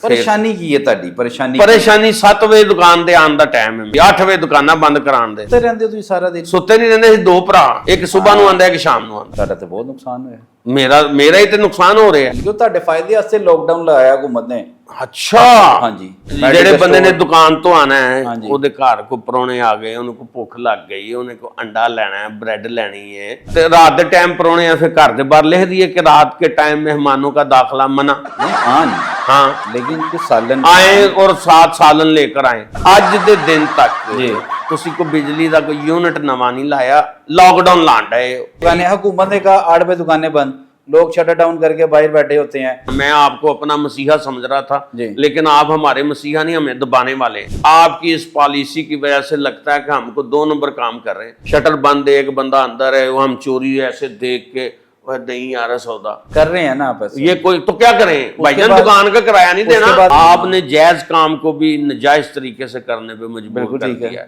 परेशानी की है ਤੁਹਾਡੀ ਪਰੇਸ਼ਾਨੀ ਪਰੇਸ਼ਾਨੀ 7 ਵਜੇ ਦੁਕਾਨ ਤੇ ਆਉਣ ਦਾ ਟਾਈਮ ਹੈ 8 ਵਜੇ ਦੁਕਾਨਾਂ ਬੰਦ ਕਰਾਉਣ ਦੇ ਤੇ ਰਹਿੰਦੇ ਹੋ ਤੁਸੀਂ ਸਾਰਾ ਦਿਨ ਸੁੱਤੇ ਨਹੀਂ ਰਹਿੰਦੇ ਸੀ ਦੋ ਭਰਾ ਇੱਕ ਸਵੇਰ ਨੂੰ ਆਉਂਦਾ ਇੱਕ ਸ਼ਾਮ ਨੂੰ ਆਉਂਦਾ ਤੁਹਾਡਾ ਤੇ ਬਹੁਤ ਨੁਕਸਾਨ ਹੋਇਆ ਮੇਰਾ ਹੀ ਤੇ ਨੁਕਸਾਨ ਹੋ ਰਿਹਾ ਕਿਉਂ ਤੁਹਾਡੇ ਫਾਇਦੇ ਵਾਸਤੇ ਲੋਕਡਾਊਨ ਲਾਇਆ ਹਕੂਮਤ ਨੇ ਅੱਛਾ ਹਾਂਜੀ ਜਿਹੜੇ ਬੰਦੇ ਨੇ ਦੁਕਾਨ ਤੋਂ ਆਣਾ ਹੈ ਹਾਂਜੀ। ਉਹਦੇ ਘਰ ਕੋ ਪਰੋਣੇ ਆ ਗਏ ਉਹਨੂੰ ਕੋ ਭੁੱਖ ਲੱਗ ਗਈ ਉਹਨੇ ਕੋ ਅੰਡਾ ਲੈਣਾ है ब्रेड ਲੈਣੀ है ਤੇ रात ਦੇ ਟਾਈਮ ਪਰੋਣੇ ਆ ਫਿਰ ਘਰ ਦੇ ਬਾਹਰ ਲਿਖ दिए कि रात के टाइम मेहमानों का दाखिला मना नहीं नहीं हाँ लेकिन कुछ सालन आए और 7 सालन लेकर आए ਅੱਜ ਦੇ ਦਿਨ ਤੱਕ जी ਤੁਸੀਂ ਕੋ ਬਿਜਲੀ ਦਾ ਕੋਈ ਯੂਨਿਟ ਨਵਾਂ ਨਹੀਂ ਲਾਇਆ लॉकडाउन लांड है दुकानें हुकूमत ने कहा 8 बजे दुकानें बंद लोग शटर डाउन करके बाहर बैठे होते हैं मैं आपको अपना मसीहा समझ रहा था जी। लेकिन आप हमारे मसीहा नहीं हमें दबाने वाले हैं। आपकी इस पॉलिसी की वजह से लगता है कि हमको 2 नंबर काम कर रहे हैं शटर बंद एक बंदा अंदर है वो हम चोरी ऐसे देख के वह नहीं आ रहा सौदा कर रहे हैं ना आप ऐसे। ये कोई तो क्या करें भाईजान दुकान का किराया नहीं देना आपने जायज काम को भी नाजायज तरीके से करने पे मजबूर कर दिया है।